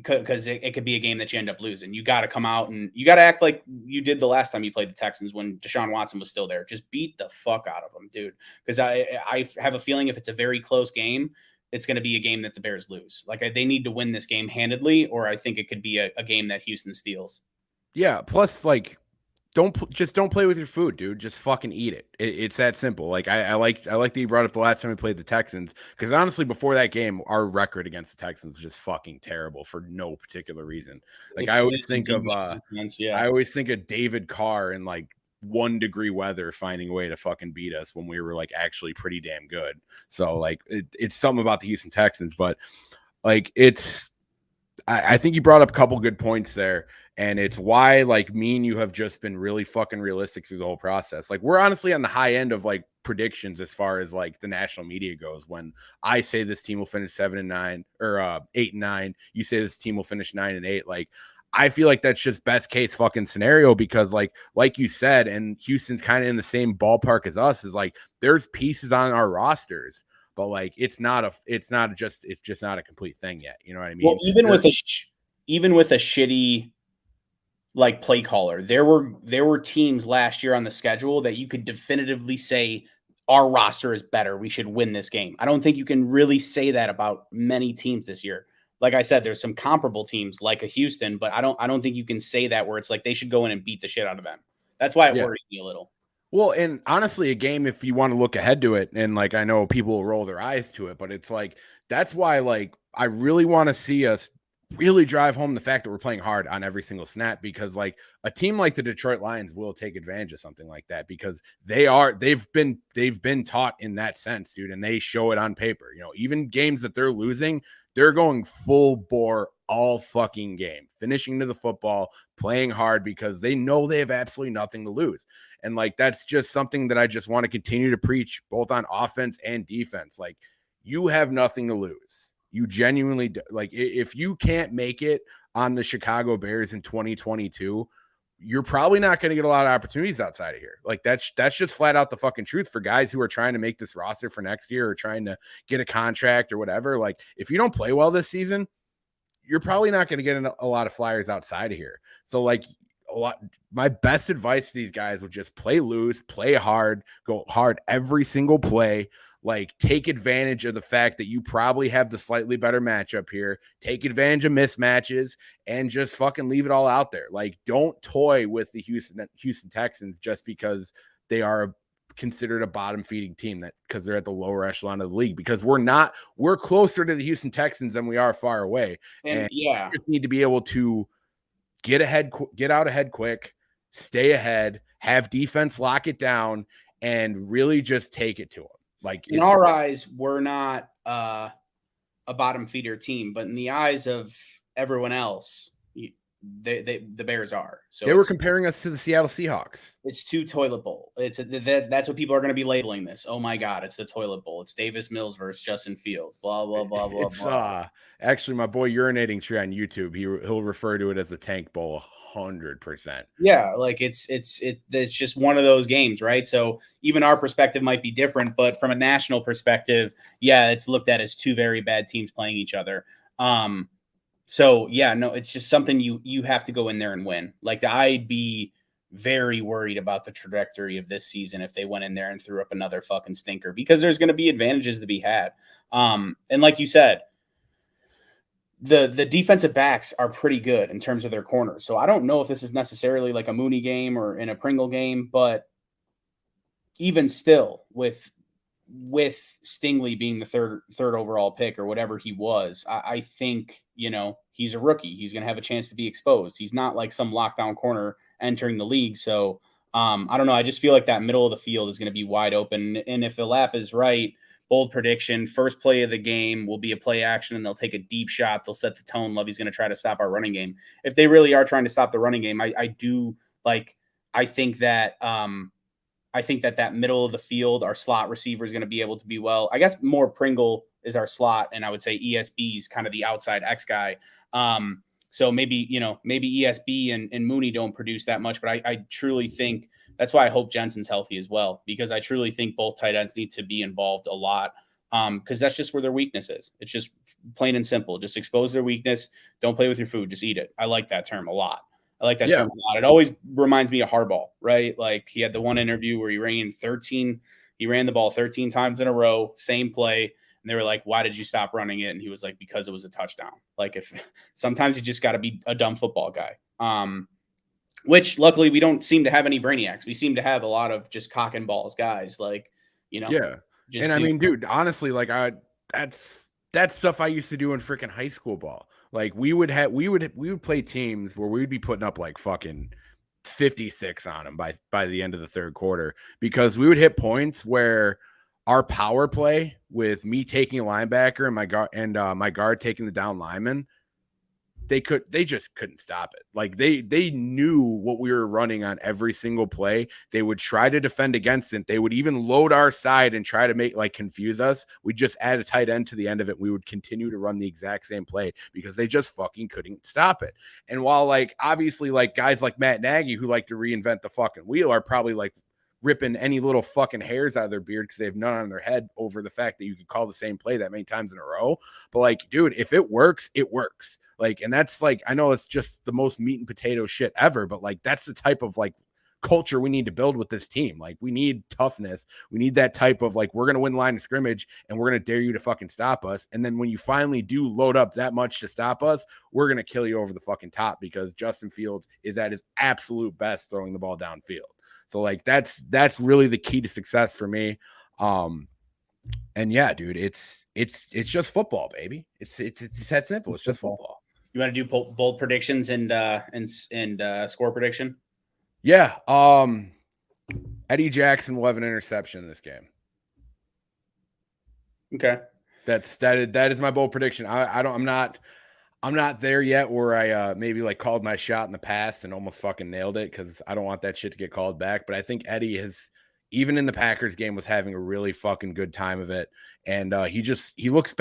because it could be a game that you end up losing. You got to come out and you got to act like you did the last time you played the Texans when Deshaun Watson was still there. Just beat the fuck out of them, dude. Because I have a feeling if it's a very close game, it's going to be a game that the Bears lose. Like, they need to win this game handedly, or I think it could be a game that Houston steals. Yeah. Plus, like, don't play with your food, dude. Just fucking eat it. It's that simple. Like, I like that you brought up the last time we played the Texans, because honestly, before that game, our record against the Texans was just fucking terrible for no particular reason. Like, I always think of David Carr in like 1 degree weather finding a way to fucking beat us when we were like actually pretty damn good. So like, it's something about the Houston Texans, but like, I think you brought up a couple good points there. And it's why, like, me and you have just been really fucking realistic through the whole process. Like, we're honestly on the high end of like predictions as far as like the national media goes. When I say this team will finish 7-9 or 8-9, you say this team will finish 9-8. Like, I feel like that's just best case fucking scenario, because like you said, and Houston's kind of in the same ballpark as us, is like, there's pieces on our rosters, but like, it's just not a complete thing yet. You know what I mean? Well, even with a shitty, like play caller. There were teams last year on the schedule that you could definitively say our roster is better. We should win this game. I don't think you can really say that about many teams this year. Like I said, there's some comparable teams like a Houston, but I don't think you can say that where it's like they should go in and beat the shit out of them. That's why it worries me a little. Well, and honestly, a game, if you want to look ahead to it, and like I know people will roll their eyes to it, but it's like that's why like I really want to see us really drive home the fact that we're playing hard on every single snap, because like a team like the Detroit Lions will take advantage of something like that, because they've been taught in that sense, dude, and they show it on paper. You know, even games that they're losing, they're going full bore all fucking game, finishing to the football, playing hard because they know they have absolutely nothing to lose. And like that's just something that I just want to continue to preach both on offense and defense. Like you have nothing to lose. You genuinely do. Like if you can't make it on the Chicago Bears in 2022, you're probably not going to get a lot of opportunities outside of here. Like that's just flat out the fucking truth for guys who are trying to make this roster for next year or trying to get a contract or whatever. Like if you don't play well this season, you're probably not going to get a lot of flyers outside of here. So like my best advice to these guys would just play loose, play hard, go hard every single play. Like take advantage of the fact that you probably have the slightly better matchup here, take advantage of mismatches and just fucking leave it all out there. Like don't toy with the Houston Texans just because they are considered a bottom feeding team, that because they're at the lower echelon of the league, because we're closer to the Houston Texans than we are far away. And you just need to be able to get out ahead quick, stay ahead, have defense lock it down, and really just take it to them. Like in our eyes, we're not a bottom feeder team, but in the eyes of everyone else, the Bears are. So they were comparing us to the Seattle Seahawks. It's too toilet bowl. That's what people are going to be labeling this. Oh my God, it's the toilet bowl. It's Davis Mills versus Justin Fields. Blah blah blah blah. It's blah. Actually, my boy urinating tree on YouTube, he'll refer to it as a tank bowl 100%. Yeah, like it's just one of those games, right? So even our perspective might be different, but from a national perspective, yeah, it's looked at as two very bad teams playing each other. So yeah, no, it's just something you have to go in there and win. Like I'd be very worried about the trajectory of this season if they went in there and threw up another fucking stinker, because there's going to be advantages to be had. And like you said, the defensive backs are pretty good in terms of their corners. So I don't know if this is necessarily like a Mooney game or in a Pringle game, but even still with Stingley being the third overall pick or whatever he was, I think, he's a rookie. He's going to have a chance to be exposed. He's not like some lockdown corner entering the league. So I don't know. I just feel like that middle of the field is going to be wide open. And if the lap is right, bold prediction, first play of the game will be a play action and they'll take a deep shot. They'll set the tone. Lovey's going to try to stop our running game. If they really are trying to stop the running game, I think that middle of the field, our slot receiver is going to be able to be well. I guess more Pringle is our slot, and I would say ESB is kind of the outside X guy. So maybe ESB and Mooney don't produce that much, but I truly think that's why I hope Jensen's healthy as well, because I truly think both tight ends need to be involved a lot, because that's just where their weakness is. It's just plain and simple. Just expose their weakness. Don't play with your food. Just eat it. I like that term a lot. Term a lot. It always reminds me of Harbaugh, right? Like he had the one interview where he ran the ball 13 times in a row, same play. And they were like, why did you stop running it? And he was like, because it was a touchdown. Like if sometimes you just got to be a dumb football guy. Which luckily we don't seem to have any brainiacs. We seem to have a lot of just cock and balls guys. Like, Yeah. And I mean, dude, honestly, like that's stuff I used to do in freaking high school ball. Like we would play teams where we would be putting up like fucking 56 on them by the end of the third quarter, because we would hit points where our power play with me taking a linebacker and my guard taking the down lineman, they just couldn't stop it. Like they knew what we were running on every single play. They would try to defend against it. They would even load our side and try to confuse us. We'd just add a tight end to the end of it. We would continue to run the exact same play because they just fucking couldn't stop it. And while obviously guys like Matt Nagy, who like to reinvent the fucking wheel, are probably ripping any little fucking hairs out of their beard because they have none on their head over the fact that you could call the same play that many times in a row. But like, dude, if it works, it works. Like, and that's like, I know it's just the most meat and potato shit ever, but like, that's the type of like culture we need to build with this team. Like, we need toughness. We need that type of like, we're going to win the line of scrimmage and we're going to dare you to fucking stop us. And then when you finally do load up that much to stop us, we're going to kill you over the fucking top because Justin Fields is at his absolute best throwing the ball downfield. So like, that's really the key to success for me. And yeah, dude, it's just football, baby. It's that simple. It's just football. You want to do bold predictions and score prediction? Yeah. Eddie Jackson will have an interception in this game. Okay. That is my bold prediction. I'm not there yet where I maybe like called my shot in the past and almost fucking nailed it because I don't want that shit to get called back. But I think Eddie has, even in the Packers game, was having a really fucking good time of it. And he looks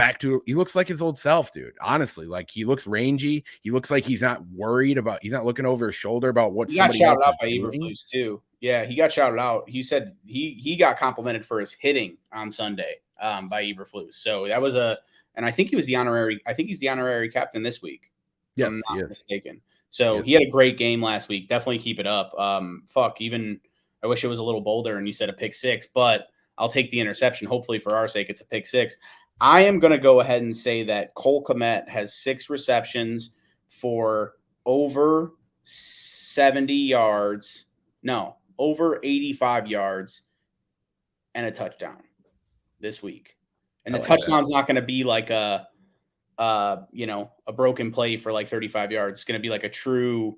like his old self, dude. Honestly, like he looks rangy. He looks like he's not worried about, he's not looking over his shoulder about what somebody else is doing. He got shouted out by Eberflus too. Yeah, he got shouted out. He said he got complimented for his hitting on Sunday by Eberflus. So that was and I think he's the honorary captain this week. Yes, if I'm not mistaken. So he had a great game last week. Definitely keep it up. Even I wish it was a little bolder and you said a pick six, but I'll take the interception. Hopefully for our sake, it's a pick six. I am going to go ahead and say that Cole Kmet has 6 receptions for over 70 yards. No, over 85 yards and a touchdown this week. And the touchdown's not going to be like a broken play for like 35 yards. It's going to be like a true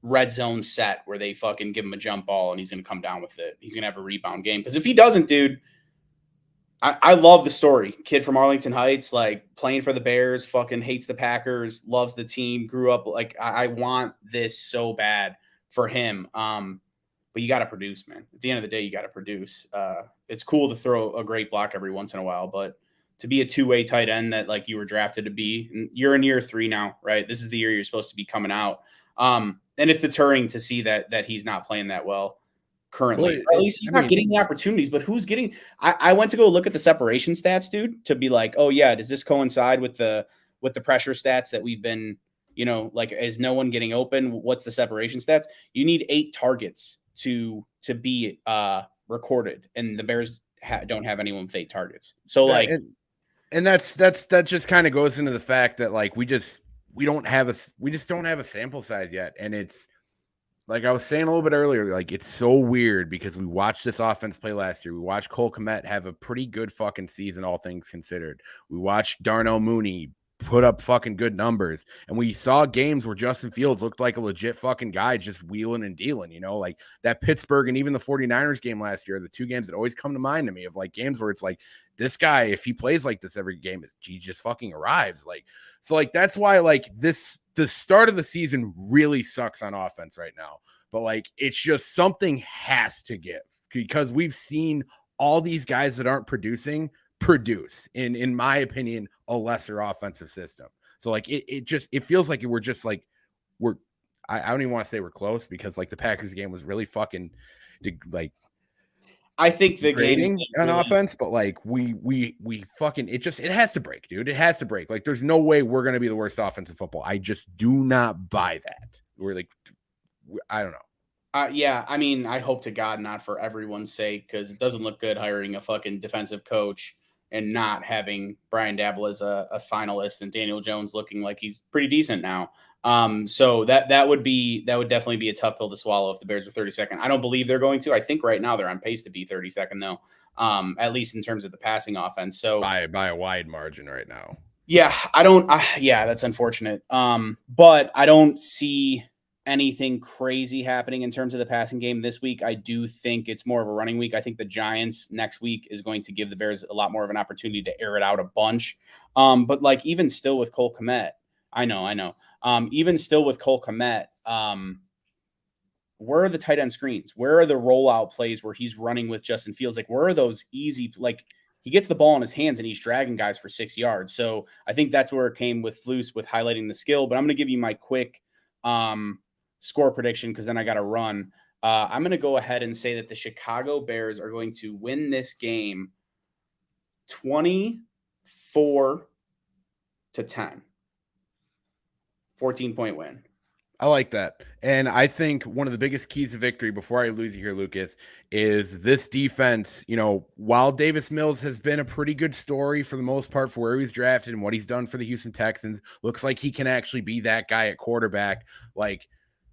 red zone set where they fucking give him a jump ball and he's going to come down with it. He's going to have a rebound game. Because if he doesn't, dude, I love the story. Kid from Arlington Heights, like playing for the Bears, fucking hates the Packers, loves the team, grew up like I want this so bad for him. But you got to produce, man. At the end of the day, you got to produce. It's cool to throw a great block every once in a while, but to be a two-way tight end that like you were drafted to be, and you're in year 3 now, right? This is the year you're supposed to be coming out. And it's deterring to see that he's not playing that well currently. Well, at least he's not getting the opportunities, but who's getting I went to go look at the separation stats, dude, to be like, oh yeah, does this coincide with the pressure stats that we've been, like, is no one getting open? What's the separation stats? You need 8 targets to be recorded, and the Bears don't have anyone with 8 targets. So like, and that just kind of goes into the fact that like we just don't have a sample size yet. And it's like I was saying a little bit earlier, like it's so weird because we watched this offense play last year. We watched Cole Kmet have a pretty good fucking season, all things considered. We watched Darnell Mooney put up fucking good numbers. And we saw games where Justin Fields looked like a legit fucking guy just wheeling and dealing, like that Pittsburgh and even the 49ers game last year, the 2 games that always come to mind to me of like games where it's like, this guy, if he plays like this every game, he just fucking arrives. Like, so like, that's why like the start of the season really sucks on offense right now. But like, it's just something has to give because we've seen all these guys that aren't produce in my opinion, a lesser offensive system. So like, it feels like we're just like, I don't even want to say we're close because like the Packers game was really fucking like, I think the game on offense, but like we fucking it has to break, dude. It has to break. Like there's no way we're gonna be the worst offensive football. I just do not buy that. We're like, I don't know. Yeah, I mean, I hope to God not for everyone's sake because it doesn't look good hiring a fucking defensive coach and not having Brian Dabble as a finalist and Daniel Jones looking like he's pretty decent now. So that would definitely be a tough pill to swallow if the Bears were 32nd. I don't believe they're going to. I think right now they're on pace to be 32nd though. At least in terms of the passing offense. So by a wide margin right now. Yeah, that's unfortunate. But I don't see anything crazy happening in terms of the passing game this week. I do think it's more of a running week. I think the Giants next week is going to give the Bears a lot more of an opportunity to air it out a bunch. But like even still with Cole Kmet, I know. Even still with Cole Kmet, where are the tight end screens? Where are the rollout plays where he's running with Justin Fields? Like, where are those easy, like he gets the ball in his hands and he's dragging guys for 6 yards. So I think that's where it came with Flus with highlighting the skill. But I'm going to give you my quick score prediction because then I got to run. I'm going to go ahead and say that the Chicago Bears are going to win this game 24-10. 14-point win. I like that. And I think one of the biggest keys to victory, before I lose you here, Lucas, is this defense. While Davis Mills has been a pretty good story for the most part for where he was drafted and what he's done for the Houston Texans, looks like he can actually be that guy at quarterback. Like,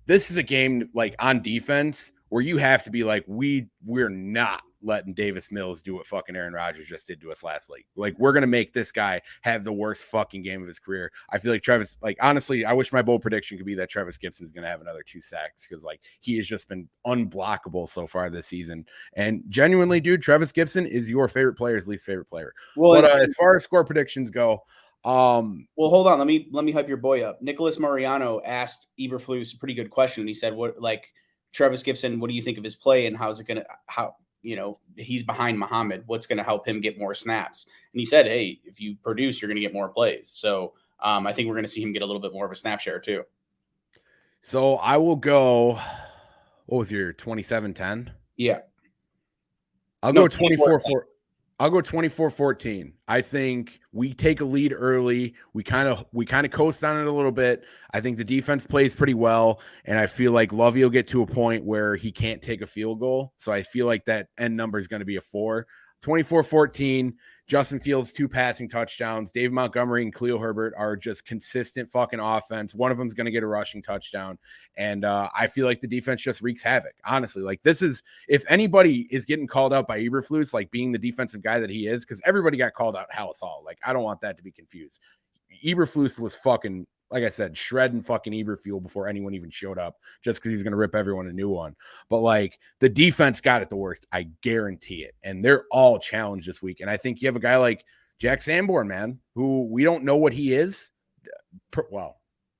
this is a game, like, on defense where you have to be like, we're not letting Davis Mills do what fucking Aaron Rodgers just did to us last week. Like, we're going to make this guy have the worst fucking game of his career. I feel like Travis, like, honestly, I wish my bold prediction could be that Travis Gibson's going to have another 2 sacks because, like, he has just been unblockable so far this season. And genuinely, dude, Travis Gibson is your favorite player's least favorite player. Well, but as far as score predictions go, well, hold on. Let me hype your boy up. Nicholas Mariano asked Eberflus a pretty good question. He said, "What, like, Travis Gibson, what do you think of his play, and how's it gonna he's behind Muhammad. What's going to help him get more snaps?" And he said, "Hey, if you produce, you're going to get more plays." So I think we're going to see him get a little bit more of a snap share too. So I will go. What was your 27-10? Yeah, I'll go 24-4. I'll go 24-14. I think we take a lead early. We kind of coast on it a little bit. I think the defense plays pretty well, and I feel like Lovie will get to a point where he can't take a field goal. So I feel like that end number is going to be a 4. 24-14. Justin Fields, 2 passing touchdowns. David Montgomery and Khalil Herbert are just consistent fucking offense. One of them is going to get a rushing touchdown. And I feel like the defense just wreaks havoc. Honestly, like, this is, if anybody is getting called out by Eberflus, like being the defensive guy that he is, because everybody got called out Hallis Hall. Like, I don't want that to be confused. Eberflus was fucking, like I said, shredding fucking Eberflus before anyone even showed up, just because he's going to rip everyone a new one. But, like, the defense got it the worst. I guarantee it. And they're all challenged this week. And I think you have a guy like Jack Sanborn, man, who we don't know what he is. Well,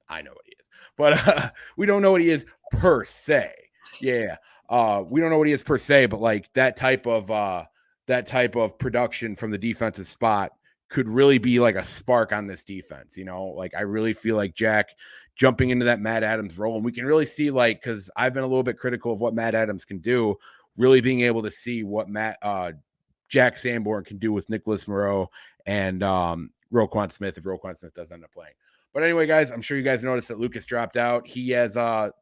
I know what he is, but we don't know what he is per se. Yeah. We don't know what he is per se, but, like, that type of production from the defensive spot could really be like a spark on this defense. Like, I really feel like Jack jumping into that Matt Adams role, and we can really see, like, because I've been a little bit critical of what Matt Adams can do, really being able to see what Jack Sanborn can do with Nicholas Moreau and Roquan Smith if Roquan Smith does end up playing. But anyway, guys, I'm sure you guys noticed that Lucas dropped out. He has to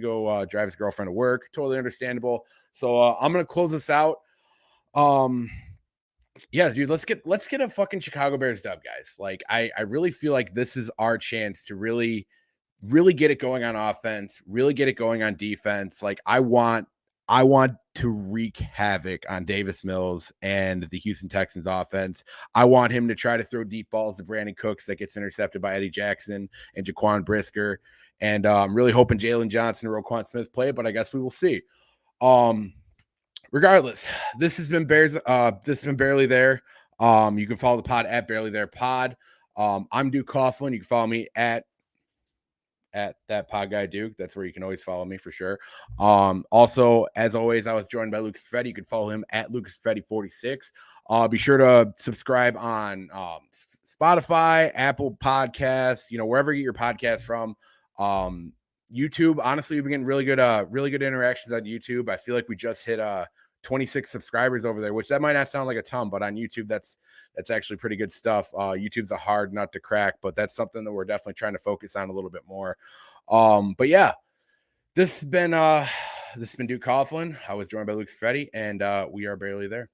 go drive his girlfriend to work. Totally understandable. So I'm gonna close this out. Yeah, dude, let's get a fucking Chicago Bears dub, guys. Like, I really feel like this is our chance to really get it going on offense, really get it going on defense. Like, I want to wreak havoc on Davis Mills and the Houston Texans offense. I want him to try to throw deep balls to Brandon Cooks that gets intercepted by Eddie Jackson and Jaquan Brisker. And I'm really hoping Jalen Johnson and Roquan Smith play, but I guess we will see. Regardless, this has been Bears. This has been Barely There. You can follow the pod at Barely There Pod. I'm Duke Coughlin. You can follow me at that pod guy Duke. That's where you can always follow me for sure. Also, as always, I was joined by Lucas Freddy. You can follow him at Lucas Freddy 46. Be sure to subscribe on Spotify, Apple Podcasts, wherever you get your podcasts from. YouTube, honestly, we've been getting really good interactions on YouTube. I feel like we just hit 26 subscribers over there, which that might not sound like a ton, but on YouTube, that's actually pretty good stuff. YouTube's a hard nut to crack, but that's something that we're definitely trying to focus on a little bit more. But yeah, this has been Duke Coughlin. I was joined by Lucas Freddy, and we are Barely There.